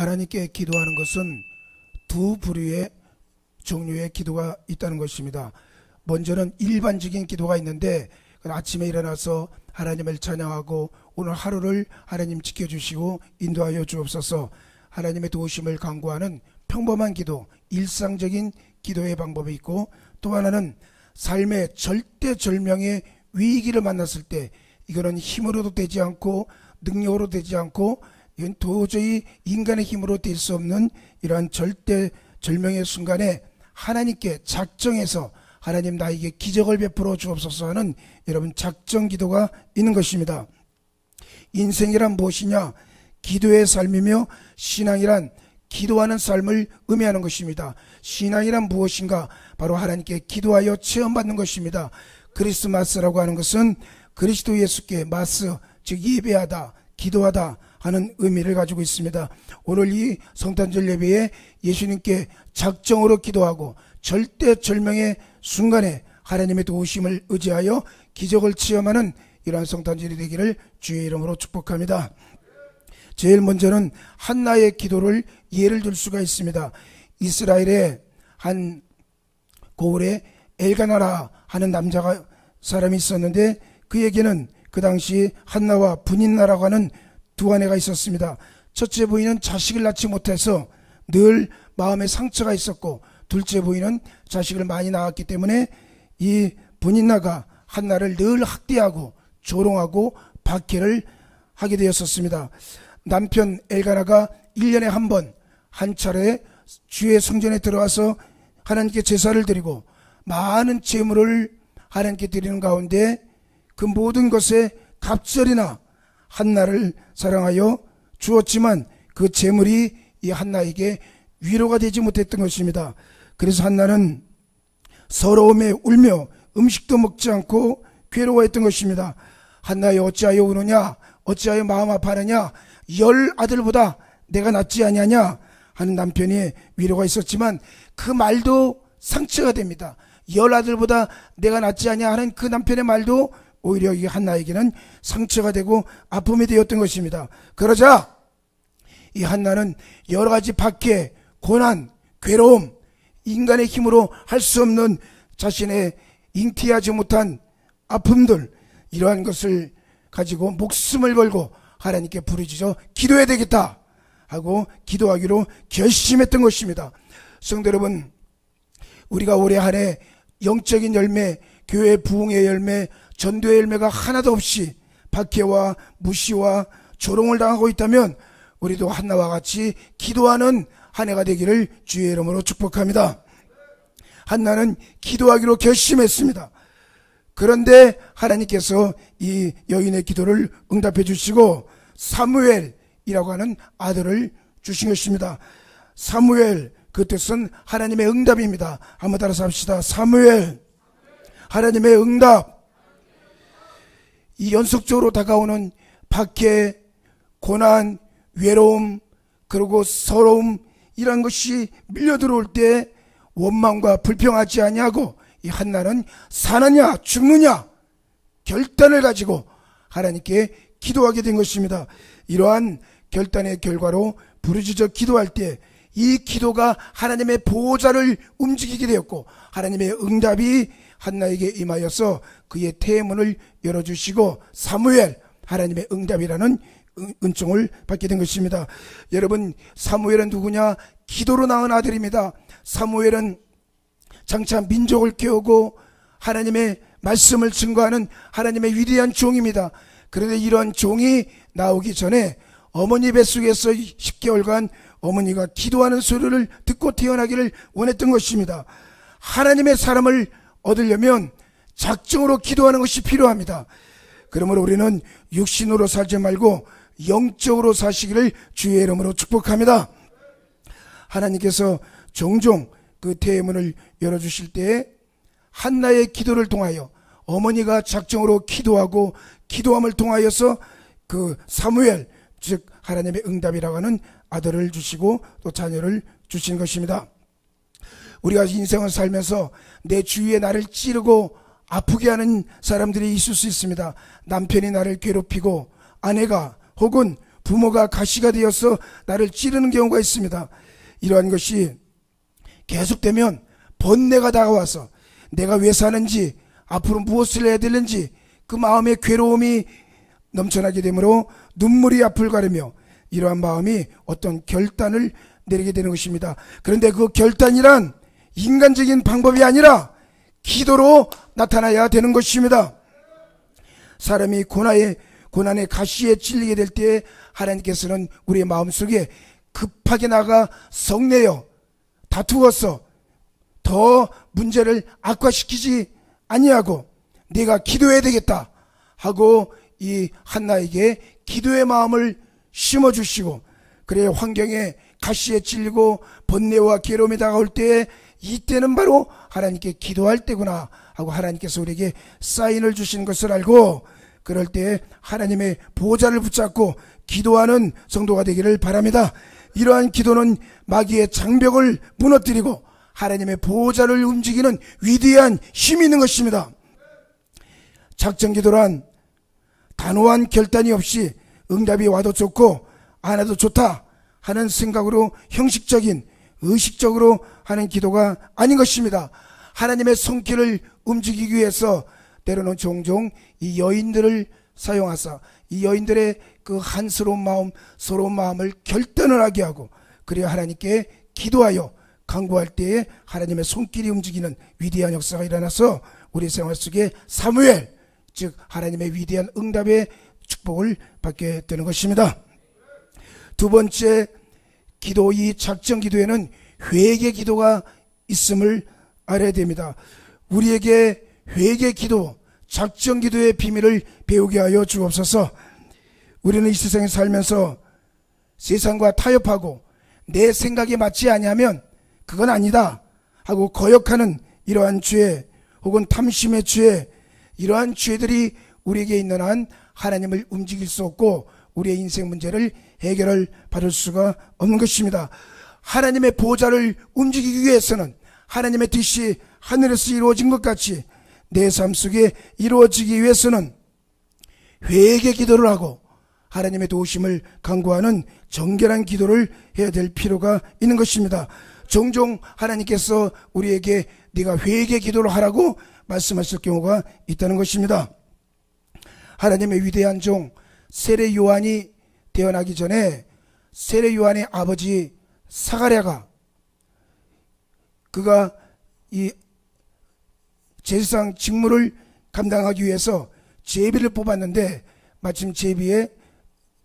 하나님께 기도하는 것은 두 부류의 종류의 기도가 있다는 것입니다. 먼저는 일반적인 기도가 있는데, 아침에 일어나서 하나님을 찬양하고 오늘 하루를 하나님 지켜주시고 인도하여 주옵소서, 하나님의 도우심을 간구하는 평범한 기도, 일상적인 기도의 방법이 있고, 또 하나는 삶의 절대절명의 위기를 만났을 때, 이거는 힘으로도 되지 않고 능력으로 되지 않고 이건 도저히 인간의 힘으로 될 수 없는 이러한 절대절명의 순간에 하나님께 작정해서 하나님 나에게 기적을 베풀어 주옵소서 하는 여러분 작정 기도가 있는 것입니다. 인생이란 무엇이냐? 기도의 삶이며 신앙이란 기도하는 삶을 의미하는 것입니다. 신앙이란 무엇인가? 바로 하나님께 기도하여 체험받는 것입니다. 크리스마스라고 하는 것은 그리스도 예수께 마스, 즉 예배하다, 기도하다 하는 의미를 가지고 있습니다. 오늘 이 성탄절 예배에 예수님께 작정으로 기도하고 절대절명의 순간에 하나님의 도우심을 의지하여 기적을 체험하는 이러한 성탄절이 되기를 주의 이름으로 축복합니다. 제일 먼저는 한나의 기도를 예를 들 수가 있습니다. 이스라엘의 한 고을에 엘가나라 하는 사람이 있었는데, 그에게는 그 당시 한나와 브닛나라고 하는 두 아내가 있었습니다. 첫째 부인은 자식을 낳지 못해서 늘 마음에 상처가 있었고, 둘째 부인은 자식을 많이 낳았기 때문에 이 브닛나가 한나를 늘 학대하고 조롱하고 박해를 하게 되었었습니다. 남편 엘가나가 1년에 한 번 한 차례 주의 성전에 들어와서 하나님께 제사를 드리고 많은 제물을 하나님께 드리는 가운데 그 모든 것에 갑절이나 한나를 사랑하여 주었지만 그 제물이 이 한나에게 위로가 되지 못했던 것입니다. 그래서 한나는 서러움에 울며 음식도 먹지 않고 괴로워했던 것입니다. 한나여 어찌하여 우느냐? 어찌하여 마음 아파하느냐? 10 아들보다 내가 낫지 아니하냐? 하는 남편이 위로가 있었지만 그 말도 상처가 됩니다. 10 아들보다 내가 낫지 아니하 하는 그 남편의 말도 오히려 이 한나에게는 상처가 되고 아픔이 되었던 것입니다. 그러자 이 한나는 여러 가지 박해, 고난, 괴로움, 인간의 힘으로 할 수 없는 자신의 잉태하지 못한 아픔들, 이러한 것을 가지고 목숨을 걸고 하나님께 부르짖어 기도해야 되겠다 하고 기도하기로 결심했던 것입니다. 성도 여러분, 우리가 올해 한 해 영적인 열매, 교회 부흥의 열매, 전도의 열매가 하나도 없이 박해와 무시와 조롱을 당하고 있다면 우리도 한나와 같이 기도하는 한 해가 되기를 주의 이름으로 축복합니다. 한나는 기도하기로 결심했습니다. 그런데 하나님께서 이 여인의 기도를 응답해 주시고 사무엘이라고 하는 아들을 주신 것입니다. 사무엘, 그 뜻은 하나님의 응답입니다. 한번 따라서 합시다. 사무엘, 하나님의 응답. 이 연속적으로 다가오는 박해, 고난, 외로움, 그리고 서러움, 이런 것이 밀려 들어올 때 원망과 불평하지 아니하고 이 한나는 사느냐 죽느냐 결단을 가지고 하나님께 기도하게 된 것입니다. 이러한 결단의 결과로 부르짖어 기도할 때 이 기도가 하나님의 보호자를 움직이게 되었고 하나님의 응답이 한나에게 임하여서 그의 태문을 열어주시고 사무엘, 하나님의 응답이라는 은총을 받게 된 것입니다. 여러분, 사무엘은 누구냐? 기도로 낳은 아들입니다. 사무엘은 장차 민족을 깨우고 하나님의 말씀을 증거하는 하나님의 위대한 종입니다. 그런데 이런 종이 나오기 전에 어머니 뱃속에서 10개월간 어머니가 기도하는 소리를 듣고 태어나기를 원했던 것입니다. 하나님의 사람을 얻으려면 작정으로 기도하는 것이 필요합니다. 그러므로 우리는 육신으로 살지 말고 영적으로 사시기를 주의 이름으로 축복합니다. 하나님께서 종종 그 태문을 열어주실 때에 한나의 기도를 통하여 어머니가 작정으로 기도하고 기도함을 통하여서 그 사무엘, 즉 하나님의 응답이라고 하는 아들을 주시고 또 자녀를 주신 것입니다. 우리가 인생을 살면서 내 주위에 나를 찌르고 아프게 하는 사람들이 있을 수 있습니다. 남편이 나를 괴롭히고 아내가 혹은 부모가 가시가 되어서 나를 찌르는 경우가 있습니다. 이러한 것이 계속되면 번뇌가 다가와서 내가 왜 사는지, 앞으로 무엇을 해야 되는지 그 마음의 괴로움이 넘쳐나게 되므로 눈물이 앞을 가르며 이러한 마음이 어떤 결단을 내리게 되는 것입니다. 그런데 그 결단이란 인간적인 방법이 아니라 기도로 나타나야 되는 것입니다. 사람이 고난의 가시에 찔리게 될 때 하나님께서는 우리의 마음속에 급하게 나가 성내어 다투어서 더 문제를 악화시키지 아니하고 내가 기도해야 되겠다 하고 이 한나에게 기도의 마음을 심어주시고, 그래 환경에 가시에 찔리고 번뇌와 괴로움이 다가올 때에 이때는 바로 하나님께 기도할 때구나 하고 하나님께서 우리에게 사인을 주시는 것을 알고, 그럴 때 하나님의 보호자를 붙잡고 기도하는 성도가 되기를 바랍니다. 이러한 기도는 마귀의 장벽을 무너뜨리고 하나님의 보호자를 움직이는 위대한 힘이 있는 것입니다. 작정기도란 단호한 결단이 없이 응답이 와도 좋고 안 와도 좋다 하는 생각으로 형식적인 의식적으로 하는 기도가 아닌 것입니다. 하나님의 손길을 움직이기 위해서 때로는 종종 이 여인들을 사용하사 이 여인들의 그 한스러운 마음, 서러운 마음을 결단을 하게 하고, 그래야 하나님께 기도하여 간구할 때에 하나님의 손길이 움직이는 위대한 역사가 일어나서 우리 생활 속에 사무엘, 즉 하나님의 위대한 응답의 축복을 받게 되는 것입니다. 두 번째 기도, 이 작정 기도에는 회개 기도가 있음을 알아야 됩니다. 우리에게 회개 기도, 작정 기도의 비밀을 배우게 하여 주옵소서. 우리는 이 세상에 살면서 세상과 타협하고 내 생각에 맞지 아니하면 그건 아니다 하고 거역하는 이러한 죄, 혹은 탐심의 죄, 이러한 죄들이 우리에게 있는 한 하나님을 움직일 수 없고 우리의 인생 문제를 해결을 받을 수가 없는 것입니다. 하나님의 보호자를 움직이기 위해서는 하나님의 뜻이 하늘에서 이루어진 것 같이 내 삶 속에 이루어지기 위해서는 회개 기도를 하고 하나님의 도우심을 간구하는 정결한 기도를 해야 될 필요가 있는 것입니다. 종종 하나님께서 우리에게 네가 회개 기도를 하라고 말씀하실 경우가 있다는 것입니다. 하나님의 위대한 종 세례 요한이 태어나기 전에 세례 요한의 아버지 사가랴가, 그가 이 제사장 직무를 감당하기 위해서 제비를 뽑았는데 마침 제비에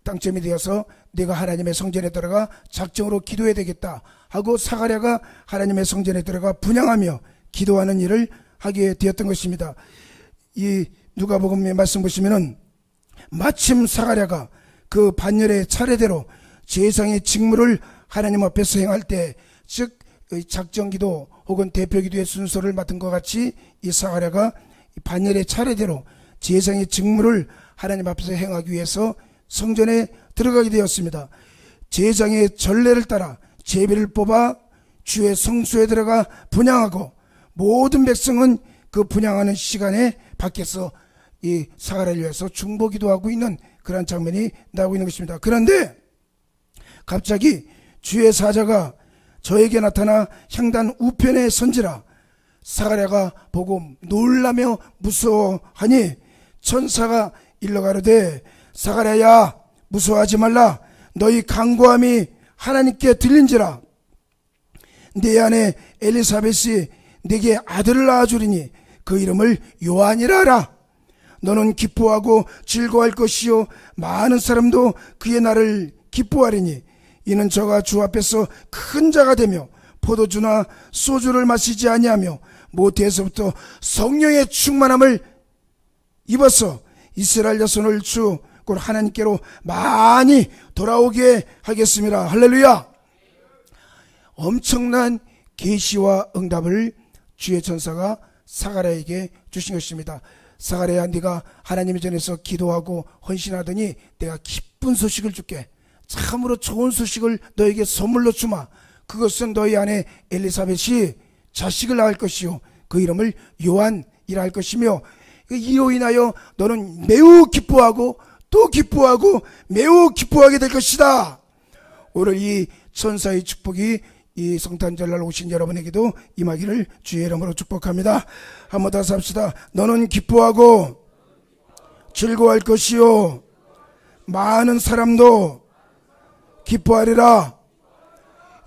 당첨이 되어서 내가 하나님의 성전에 들어가 작정으로 기도해야 되겠다 하고 사가랴가 하나님의 성전에 들어가 분향하며 기도하는 일을 하게 되었던 것입니다. 이 누가복음의 말씀 보시면은 마침 사가랴가 그 반열의 차례대로 제사장의 직무를 하나님 앞에서 행할 때, 즉 작정기도 혹은 대표기도의 순서를 맡은 것 같이 이 사가랴가 반열의 차례대로 제사장의 직무를 하나님 앞에서 행하기 위해서 성전에 들어가게 되었습니다. 제사장의 전례를 따라 제비를 뽑아 주의 성소에 들어가 분향하고 모든 백성은 그 분향하는 시간에 밖에서 이 사가랴를 위해서 중보기도하고 있는 그런 장면이 나오고 있는 것입니다. 그런데 갑자기 주의 사자가 저에게 나타나 향단 우편에 선지라. 사가랴가 보고 놀라며 무서워하니 천사가 일러 가로되 사가랴야 무서워하지 말라. 너희 간구함이 하나님께 들린지라. 내 아내 엘리사벳이 네게 아들을 낳아주리니 그 이름을 요한이라 하라. 너는 기뻐하고 즐거워할 것이요 많은 사람도 그의 날을 기뻐하리니 이는 저가 주 앞에서 큰 자가 되며 포도주나 소주를 마시지 아니하며 모태에서부터 성령의 충만함을 입어서 이스라엘 자손을 주 곧 하나님께로 많이 돌아오게 하겠습니다. 할렐루야. 엄청난 계시와 응답을 주의 천사가 사가랴에게 주신 것입니다. 사가랴야, 네가 하나님의 전에서 기도하고 헌신하더니 내가 기쁜 소식을 줄게. 참으로 좋은 소식을 너에게 선물로 주마. 그것은 너희 아내 엘리사벳이 자식을 낳을 것이요 그 이름을 요한이라 할 것이며 이로 인하여 너는 매우 기뻐하고 또 기뻐하고 매우 기뻐하게 될 것이다. 오늘 이 천사의 축복이 이 성탄절날 오신 여러분에게도 임하기를 주의 이름으로 축복합니다. 한번 다시 합시다. 너는 기뻐하고 즐거워할 것이요 많은 사람도 기뻐하리라.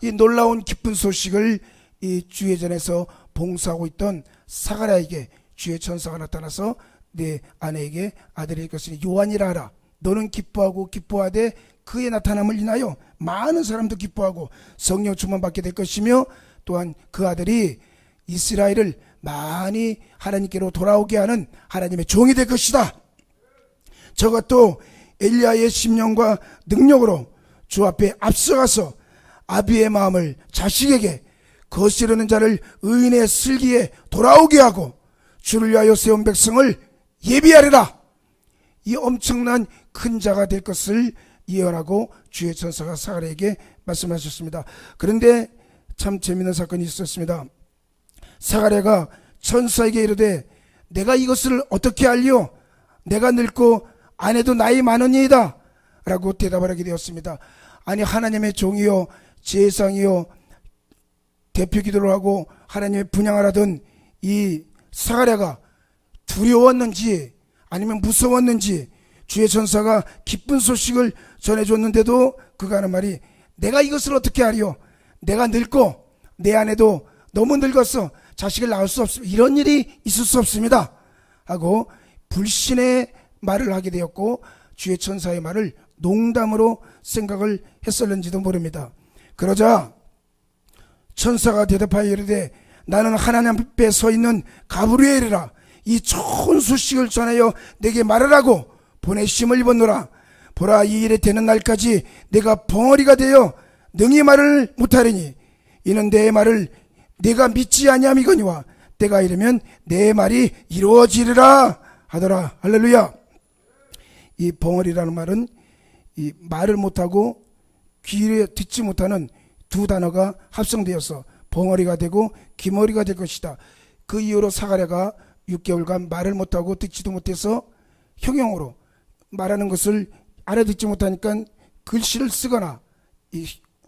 이 놀라운 기쁜 소식을 이 주예전에서 봉사하고 있던 사가랴에게 주의 천사가 나타나서 네 아내에게 아들이 있겠으니 요한이라 하라. 너는 기뻐하고 기뻐하되 그의 나타남을 인하여 많은 사람도 기뻐하고 성령 충만받게 될 것이며 또한 그 아들이 이스라엘을 많이 하나님께로 돌아오게 하는 하나님의 종이 될 것이다. 저가 또 엘리야의 심령과 능력으로 주 앞에 앞서가서 아비의 마음을 자식에게 거스르는 자를 의인의 슬기에 돌아오게 하고 주를 위하여 세운 백성을 예비하리라. 이 엄청난 큰 자가 될 것을 예언하고 주의 천사가 사가랴에게 말씀하셨습니다. 그런데 참 재미있는 사건이 있었습니다. 사가랴가 천사에게 이르되 내가 이것을 어떻게 알리오? 내가 늙고 아내도 나이 많으니이다 라고 대답을 하게 되었습니다. 아니 하나님의 종이요 제사장이요 대표 기도를 하고 하나님의 분향을 하던 이 사가랴가 두려웠는지 아니면 무서웠는지 주의 천사가 기쁜 소식을 전해줬는데도 그가 하는 말이 내가 이것을 어떻게 하리요? 내가 늙고 내 아내도 너무 늙었어. 자식을 낳을 수 없습니다. 이런 일이 있을 수 없습니다 하고 불신의 말을 하게 되었고 주의 천사의 말을 농담으로 생각을 했었는지도 모릅니다. 그러자 천사가 대답하여 이르되 나는 하나님 앞에 서 있는 가브리엘이라. 이 좋은 소식을 전하여 내게 말하라고 보내심을 입었노라. 보라 이 일에 되는 날까지 내가 벙어리가 되어 능히 말을 못하리니 이는 내 말을 내가 믿지 아니함이거니와 때가 이르면 내 말이 이루어지리라 하더라. 할렐루야. 이 벙어리라는 말은 이 말을 못하고 귀에 듣지 못하는 두 단어가 합성되어서 벙어리가 되고 기머리가 될 것이다. 그 이후로 사가랴가 6개월간 말을 못하고 듣지도 못해서 형용으로 말하는 것을 알아듣지 못하니까 글씨를 쓰거나 이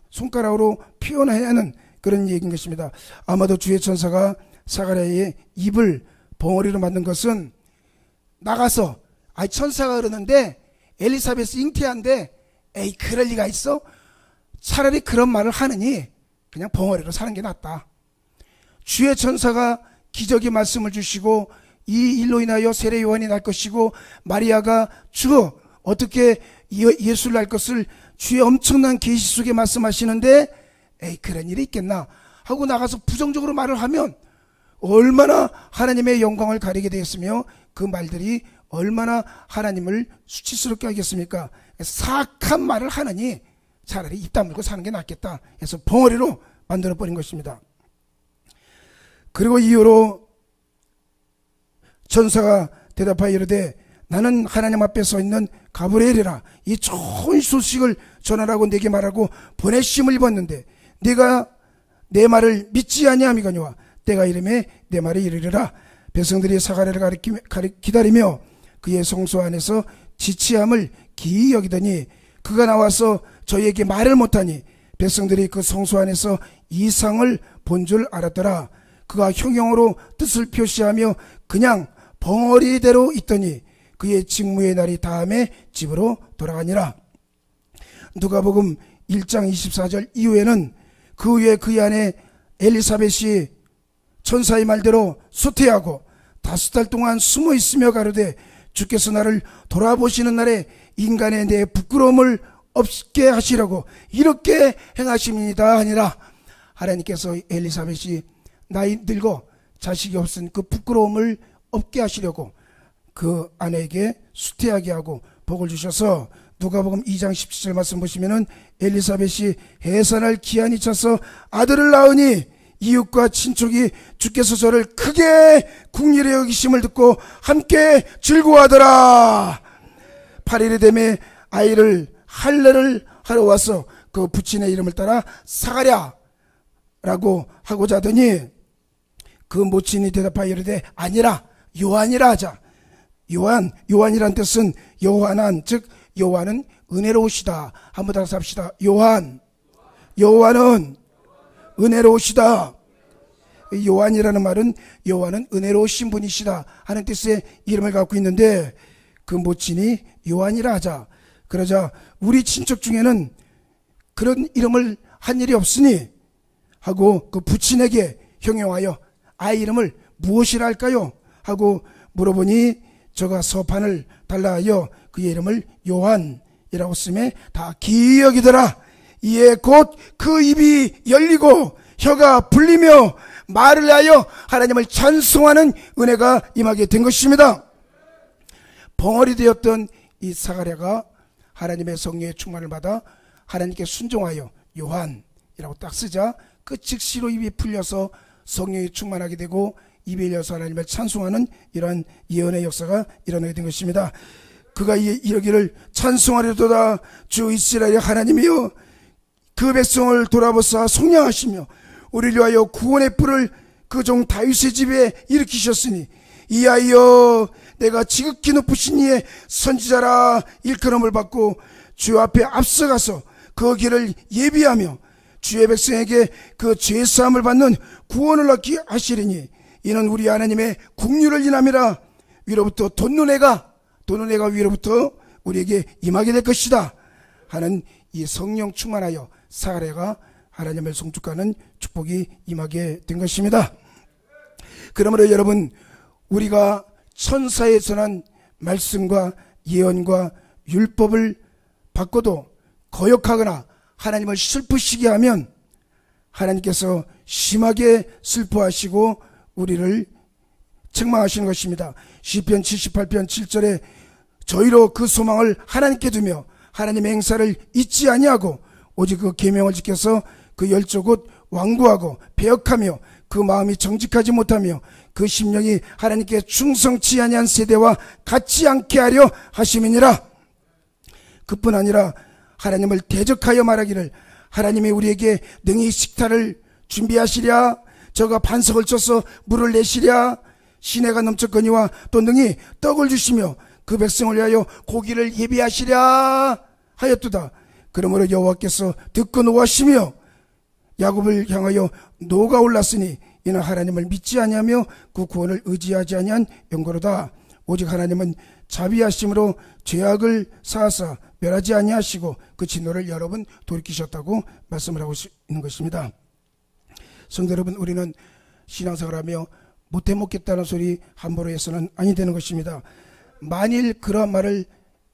손가락으로 표현해야 하는 그런 얘기인 것입니다. 아마도 주의 천사가 사가랴의 입을 벙어리로 만든 것은 나가서 천사가 그러는데 엘리사벳이 잉태한데 에이 그럴 리가 있어? 차라리 그런 말을 하느니 그냥 벙어리로 사는 게 낫다. 주의 천사가 기적의 말씀을 주시고 이 일로 인하여 세례 요한이 날 것이고 마리아가 주 어떻게 예수를 낳을 것을 주의 엄청난 계시 속에 말씀하시는데 에이 그런 일이 있겠나 하고 나가서 부정적으로 말을 하면 얼마나 하나님의 영광을 가리게 되었으며 그 말들이 얼마나 하나님을 수치스럽게 하겠습니까? 사악한 말을 하느니 차라리 입 다물고 사는 게 낫겠다 해서 벙어리로 만들어버린 것입니다. 그리고 이후로 천사가 대답하여 이르되 나는 하나님 앞에 서 있는 가브리엘이라. 이 좋은 소식을 전하라고 내게 말하고 보내심을 입었는데 네가 내 말을 믿지 아니함이거니와 때가 이르매 내 말이 이르리라. 백성들이 사가랴를 기다리며 그의 성소 안에서 지치함을 기이 여기더니 그가 나와서 저희에게 말을 못하니 백성들이 그 성소 안에서 이상을 본 줄 알았더라. 그가 형용으로 뜻을 표시하며 그냥 벙어리대로 있더니 그의 직무의 날이 다음에 집으로 돌아가니라. 누가복음 1장 24절 이후에는 그 후에 그의 아내 엘리사벳이 천사의 말대로 쇠퇴하고 5달 동안 숨어 있으며 가로되 주께서 나를 돌아보시는 날에 인간의 내 부끄러움을 없게 하시려고 이렇게 행하십니다 하니라. 하나님께서 엘리사벳이 나이 들고 자식이 없은 그 부끄러움을 없게 하시려고 그 아내에게 수태하게 하고 복을 주셔서 누가복음 2장 17절 말씀 보시면은 엘리사벳이 해산할 기한이 차서 아들을 낳으니 이웃과 친족이 주께서 저를 크게 국리를 여기심을 듣고 함께 즐거워하더라. 8일이 되매 아이를 할례를 하러 와서 그 부친의 이름을 따라 사가랴라고 하고자 하더니 그 모친이 대답하여 이르되 아니라 요한이라 하자. 요한이란 뜻은 요한한, 즉 요한은 은혜로우시다. 한번 다시 합시다. 요한은 은혜로우시다. 요한이라는 말은 요한은 은혜로우신 분이시다 하는 뜻의 이름을 갖고 있는데, 그 모친이 요한이라 하자. 그러자 우리 친척 중에는 그런 이름을 한 일이 없으니 하고 그 부친에게 형용하여 아이 이름을 무엇이라 할까요? 하고 물어보니 저가 서판을 달라 하여 그의 이름을 요한이라고 쓰매 다 기억이더라. 이에 곧 그 입이 열리고 혀가 풀리며 말을 하여 하나님을 찬송하는 은혜가 임하게 된 것입니다. 벙어리 되었던 이 사가랴가 하나님의 성령의 충만을 받아 하나님께 순종하여 요한이라고 딱 쓰자 그 즉시로 입이 풀려서 성령이 충만하게 되고 입이 열려서 하나님을 찬송하는 이러한 예언의 역사가 일어나게 된 것입니다. 그가 이러기를 찬송하려도다 주 이스라엘의 하나님이여 그 백성을 돌아보사 속량하시며 우리를 위하여 구원의 뿔을 그 종 다윗의 집에 일으키셨으니 이하여 내가 지극히 높으신 이의 선지자라 일컬음을 받고 주 앞에 앞서가서 그 길을 예비하며 주의 백성에게 그 죄사함을 받는 구원을 얻게 하시리니 이는 우리 하나님의 국률을 인함이라. 위로부터 돋는 해가 위로부터 우리에게 임하게 될 것이다 하는 이 성령 충만하여 사가랴가 하나님을 송축하는 축복이 임하게 된 것입니다. 그러므로 여러분, 우리가 천사의 전한 말씀과 예언과 율법을 받고도 거역하거나 하나님을 슬프시게 하면 하나님께서 심하게 슬퍼하시고 우리를 책망하시는 것입니다. 시편 78편 7절에 저희로 그 소망을 하나님께 두며 하나님의 행사를 잊지 아니하고 오직 그 계명을 지켜서 그 열조 곧 완고하고 배역하며 그 마음이 정직하지 못하며 그 심령이 하나님께 충성치 아니한 세대와 같지 않게 하려 하심이니라. 그뿐 아니라 하나님을 대적하여 말하기를 하나님이 우리에게 능히 식탁을 준비하시랴, 저가 반석을 쳐서 물을 내시랴, 시내가 넘쳤거니와 또 능히 떡을 주시며 그 백성을 위하여 고기를 예비하시랴 하였도다. 그러므로 여호와께서 듣고 노하시며 야곱을 향하여 노가 올랐으니 이는 하나님을 믿지 아니하며 그 구원을 의지하지 아니한 영고로다. 오직 하나님은 자비하심으로 죄악을 사하사 멸하지 아니하시고 그 진노를 여러 번 돌이키셨다고 말씀을 하고 있는 것입니다. 성도 여러분, 우리는 신앙생활하며 못해 먹겠다는 소리 함부로 해서는 아니 되는 것입니다. 만일 그러한 말을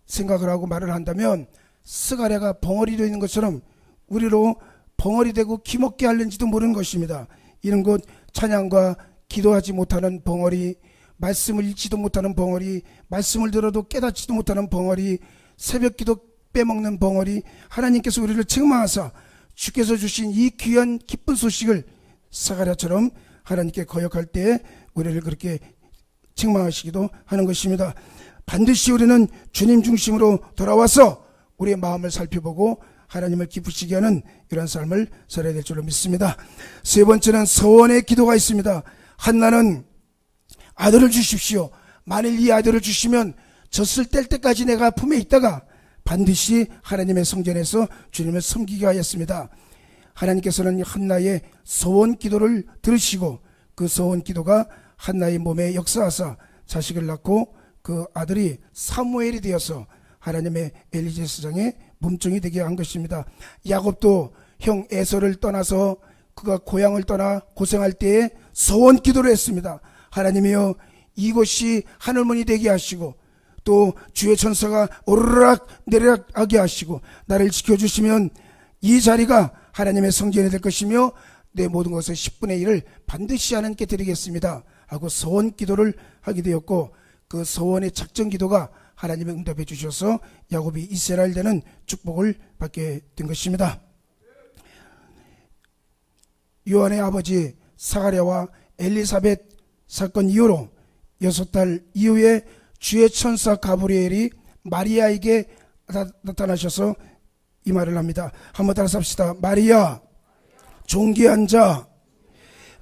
생각을 하고 말을 한다면 스가랴가 벙어리 되어 있는 것처럼 우리로 벙어리 되고 기먹게 하는지도 모르는 것입니다. 이런 것 찬양과 기도하지 못하는 벙어리, 말씀을 읽지도 못하는 벙어리, 말씀을 들어도 깨닫지도 못하는 벙어리, 새벽기도 빼먹는 벙어리, 하나님께서 우리를 책망하사 주께서 주신 이 귀한 기쁜 소식을 사가랴처럼 하나님께 거역할 때 우리를 그렇게 책망하시기도 하는 것입니다. 반드시 우리는 주님 중심으로 돌아와서 우리의 마음을 살펴보고 하나님을 기쁘시게 하는 이런 삶을 살아야 될 줄로 믿습니다. 세 번째는 서원의 기도가 있습니다. 한나는 아들을 주십시오. 만일 이 아들을 주시면 젖을 뗄 때까지 내가 품에 있다가 반드시 하나님의 성전에서 주님을 섬기게 하였습니다. 하나님께서는 한나의 서원 기도를 들으시고 그 서원 기도가 한나의 몸에 역사하사 자식을 낳고 그 아들이 사무엘이 되어서 하나님의 엘리 제사장의 몸종이 되게 한 것입니다. 야곱도 형 에서를 떠나서 그가 고향을 떠나 고생할 때에 서원 기도를 했습니다. 하나님이여 이곳이 하늘문이 되게 하시고 또 주의 천사가 오르락 내리락 하게 하시고 나를 지켜주시면 이 자리가 하나님의 성전이 될 것이며 내 모든 것의 10분의 1을 반드시 하나님께 드리겠습니다 하고 서원 기도를 하게 되었고 그 서원의 작전 기도가 하나님의 응답해 주셔서 야곱이 이스라엘 되는 축복을 받게 된 것입니다. 요한의 아버지 사가랴와 엘리사벳 사건 이후로 6달 이후에 주의 천사 가브리엘이 마리아에게 나타나셔서 이 말을 합니다. 한번 따라서 합시다. 마리아, 존귀한 자.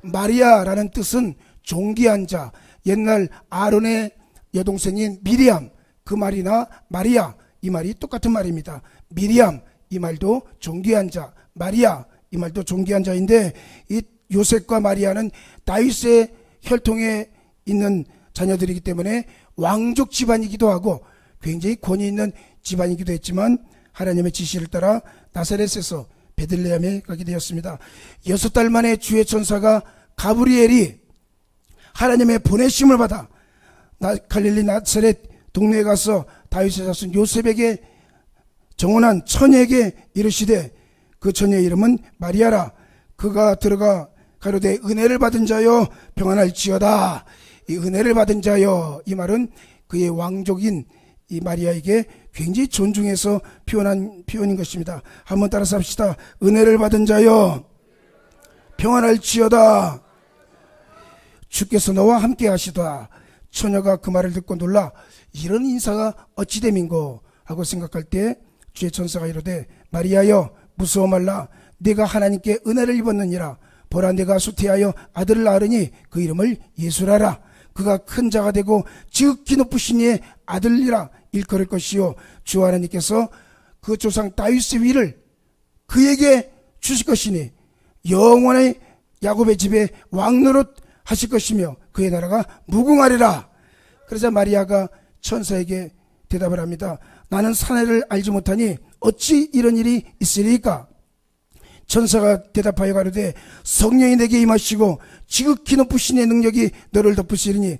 마리아라는 뜻은 존귀한 자. 옛날 아론의 여동생인 미리암, 그 말이나 마리아, 이 말이 똑같은 말입니다. 미리암, 이 말도 존귀한 자, 마리아, 이 말도 존귀한 자인데, 이 요셉과 마리아는 다윗의 혈통에 있는 자녀들이기 때문에 왕족 집안이기도 하고 굉장히 권위 있는 집안이기도 했지만, 하나님의 지시를 따라 나사렛에서 베들레헴에 가게 되었습니다. 6달 만에 주의 천사가 가브리엘이 하나님의 보내심을 받아 갈릴리 나사렛 동네에 가서 다윗의 자손 요셉에게 정언한 처녀에게 이르시되, 그 처녀의 이름은 마리아라. 그가 들어가 가로되 은혜를 받은 자여 평안할지어다. 이 은혜를 받은 자여, 이 말은 그의 왕족인 이 마리아에게 굉장히 존중해서 표현한 표현인 것입니다. 한번 따라서 합시다. 은혜를 받은 자여 평안할지어다. 주께서 너와 함께 하시다. 처녀가 그 말을 듣고 놀라 이런 인사가 어찌 됨인고 하고 생각할 때 주의 천사가 이르되, 마리아여 무서워 말라. 네가 하나님께 은혜를 입었느니라. 보라, 내가 수태하여 아들을 낳으니 그 이름을 예수라라. 그가 큰 자가 되고 지극히 높으신 이의 아들이라 일컬을 것이요, 주 하나님께서 그 조상 다윗의 위를 그에게 주실 것이니 영원히 야곱의 집에 왕노릇 하실 것이며 그의 나라가 무궁하리라. 그러자 마리아가 천사에게 대답을 합니다. 나는 사내를 알지 못하니 어찌 이런 일이 있으리까? 천사가 대답하여 가로되, 성령이 내게 임하시고 지극히 높으신 이의 능력이 너를 덮으시리니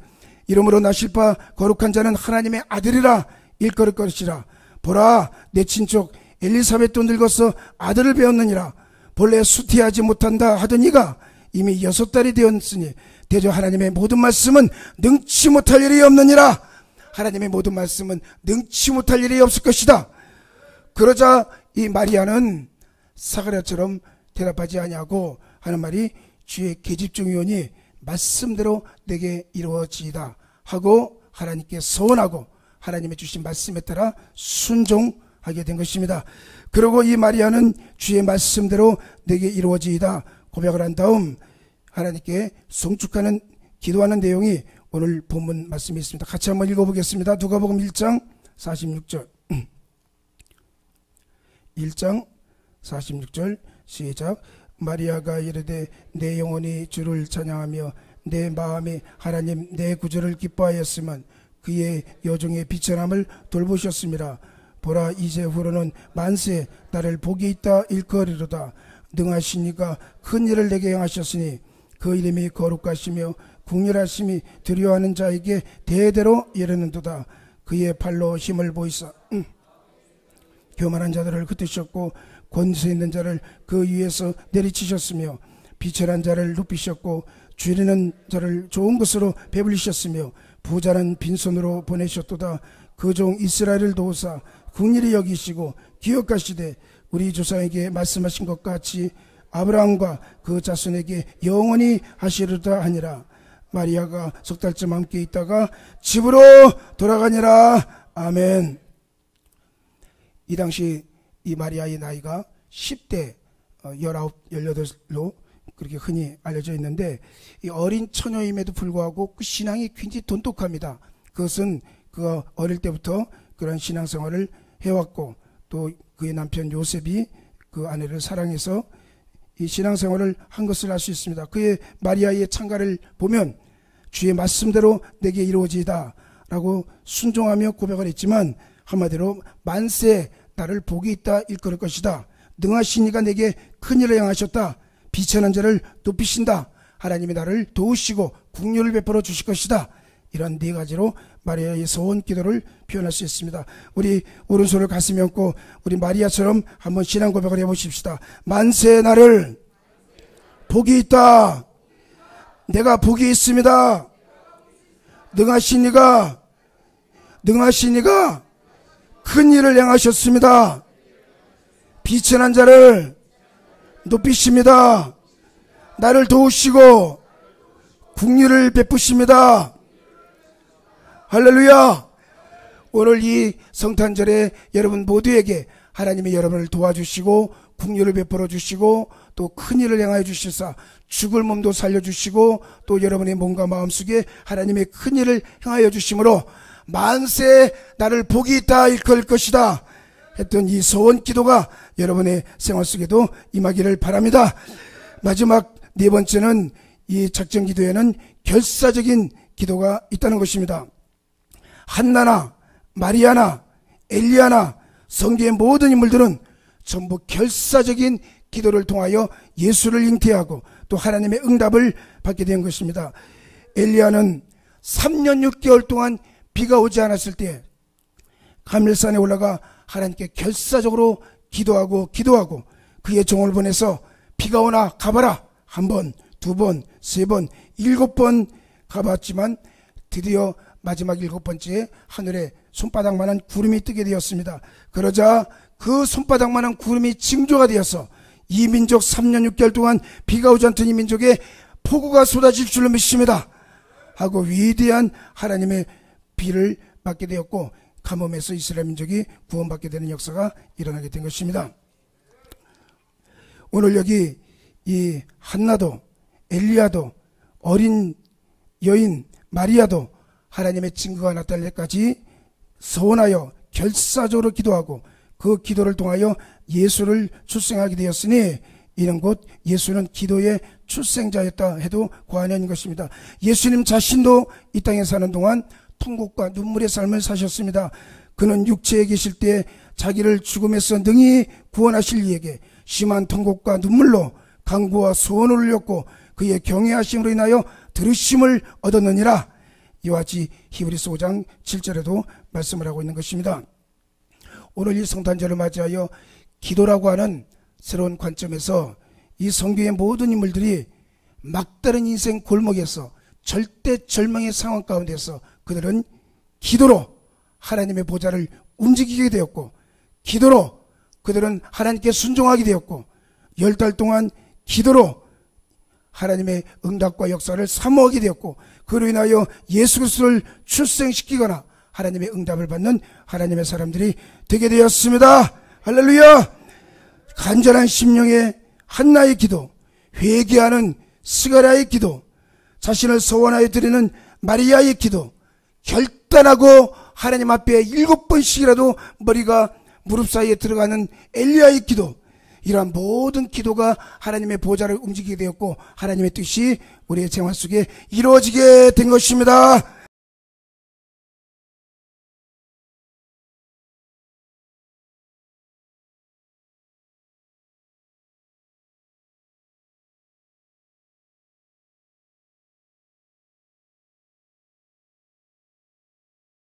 이러므로 나실 바 거룩한 자는 하나님의 아들이라 일컬을 것이라. 보라, 내 친족 엘리사벳도 늙어서 아들을 배웠느니라. 본래 수태하지 못한다 하던 이가 이미 6달이 되었으니 대저 하나님의 모든 말씀은 능치 못할 일이 없느니라. 하나님의 모든 말씀은 능치 못할 일이 없을 것이다. 그러자 이 마리아는 사가랴처럼 대답하지 아니하고 하는 말이, 주의 계집종이오니 말씀대로 내게 이루어지이다 하고 하나님께 서원하고 하나님의 주신 말씀에 따라 순종하게 된 것입니다. 그리고 이 마리아는 주의 말씀대로 내게 이루어지이다 고백을 한 다음 하나님께 송축하는 기도하는 내용이 오늘 본문 말씀이 있습니다. 같이 한번 읽어보겠습니다. 누가복음 1장 46절 1장 46절 시작. 마리아가 이르되 내 영혼이 주를 찬양하며 내 마음이 하나님 내 구주를 기뻐하였으면 그의 여종의 비천함을 돌보셨습니다. 보라, 이제후로는 만세 나를 복이 있다 일컬으리로다. 능하신 이가 큰 일을 내게 행하셨으니 그 이름이 거룩하시며 궁휼하심이 두려워하는 자에게 대대로 이르는도다. 그의 팔로 힘을 보이사 교만한 자들을 흩으셨고 권세 있는 자를 그 위에서 내리치셨으며 비천한 자를 높이셨고 줄이는 자를 좋은 것으로 배불리셨으며 부자는 빈손으로 보내셨도다. 그 종 이스라엘을 도우사 긍휼히 여기시고 기억하시되 우리 조상에게 말씀하신 것 같이 아브라함과 그 자손에게 영원히 하시리로다 하니라. 마리아가 6달쯤 함께 있다가 집으로 돌아가니라. 아멘. 이 당시 이 마리아의 나이가 10대 19, 18로 그렇게 흔히 알려져 있는데, 이 어린 처녀임에도 불구하고 그 신앙이 굉장히 돈독합니다. 그것은 그 어릴 때부터 그런 신앙생활을 해왔고 또 그의 남편 요셉이 그 아내를 사랑해서 이 신앙생활을 한 것을 알 수 있습니다. 그의 마리아의 찬가를 보면 주의 말씀대로 내게 이루어지이다 라고 순종하며 고백을 했지만, 한마디로 만세 나를 복이 있다 일컬을 것이다. 능하신 이가 내게 큰일을 행하셨다. 비천한 자를 높이신다. 하나님이 나를 도우시고 국률을 베풀어 주실 것이다. 이런 네 가지로 마리아의 소원 기도를 표현할 수 있습니다. 우리 오른손을 가슴에 얹고 우리 마리아처럼 한번 신앙 고백을 해보십시다. 만세 나를 복이 있다. 내가 복이 있습니다. 능하신 이가 큰 일을 행하셨습니다. 비천한 자를 높이십니다. 나를 도우시고 국률을 베푸십니다. 할렐루야. 오늘 이 성탄절에 여러분 모두에게 하나님이 여러분을 도와주시고 국류를 베풀어 주시고 또 큰일을 행하여 주시사 죽을 몸도 살려주시고 또 여러분의 몸과 마음속에 하나님의 큰일을 행하여 주심으로 만세 나를 복이 있다 일컬 것이다 했던 이 소원 기도가 여러분의 생활 속에도 임하기를 바랍니다. 마지막 네 번째는 이 작정 기도에는 결사적인 기도가 있다는 것입니다. 한나나 마리아나 엘리야나 성경의 모든 인물들은 전부 결사적인 기도를 통하여 예수를 잉태하고 또 하나님의 응답을 받게 된 것입니다. 엘리야는 3년 6개월 동안 비가 오지 않았을 때 가멜산에 올라가 하나님께 결사적으로 기도하고 그의 종을 보내서 비가 오나 가봐라. 1번, 2번, 3번, 7번 가봤지만 드디어 마지막 7번째에 하늘에 손바닥만한 구름이 뜨게 되었습니다. 그러자 그 손바닥만한 구름이 징조가 되어서 이 민족 3년 6개월 동안 비가 오지 않던 이 민족에 폭우가 쏟아질 줄로 믿습니다 하고 위대한 하나님의 비를 받게 되었고 가뭄에서 이스라엘 민족이 구원받게 되는 역사가 일어나게 된 것입니다. 오늘 여기 이 한나도 엘리야도 어린 여인 마리아도 하나님의 증거가 나타날 때까지 서원하여 결사적으로 기도하고 그 기도를 통하여 예수를 출생하게 되었으니 이는 곧 예수는 기도의 출생자였다 해도 과언이 아닌 것입니다. 예수님 자신도 이 땅에 사는 동안 통곡과 눈물의 삶을 사셨습니다. 그는 육체에 계실 때 자기를 죽음에서 능히 구원하실 이에게 심한 통곡과 눈물로 간구와 소원을 올렸고 그의 경외하심으로 인하여 들으심을 얻었느니라. 이와 같이 히브리서 5장 7절에도 말씀을 하고 있는 것입니다. 오늘 이 성탄절을 맞이하여 기도라고 하는 새로운 관점에서 이 성경의 모든 인물들이 막다른 인생 골목에서 절대 절망의 상황 가운데서 그들은 기도로 하나님의 보좌를 움직이게 되었고 기도로 그들은 하나님께 순종하게 되었고 10달 동안 기도로 하나님의 응답과 역사를 사모하게 되었고 그로 인하여 예수 그리스도를 출생시키거나 하나님의 응답을 받는 하나님의 사람들이 되게 되었습니다. 할렐루야. 간절한 심령의 한나의 기도, 회개하는 스가랴의 기도, 자신을 소원하여 드리는 마리아의 기도, 결단하고 하나님 앞에 7번씩이라도 머리가 무릎 사이에 들어가는 엘리야의 기도, 이러한 모든 기도가 하나님의 보좌를 움직이게 되었고 하나님의 뜻이 우리의 생활 속에 이루어지게 된 것입니다.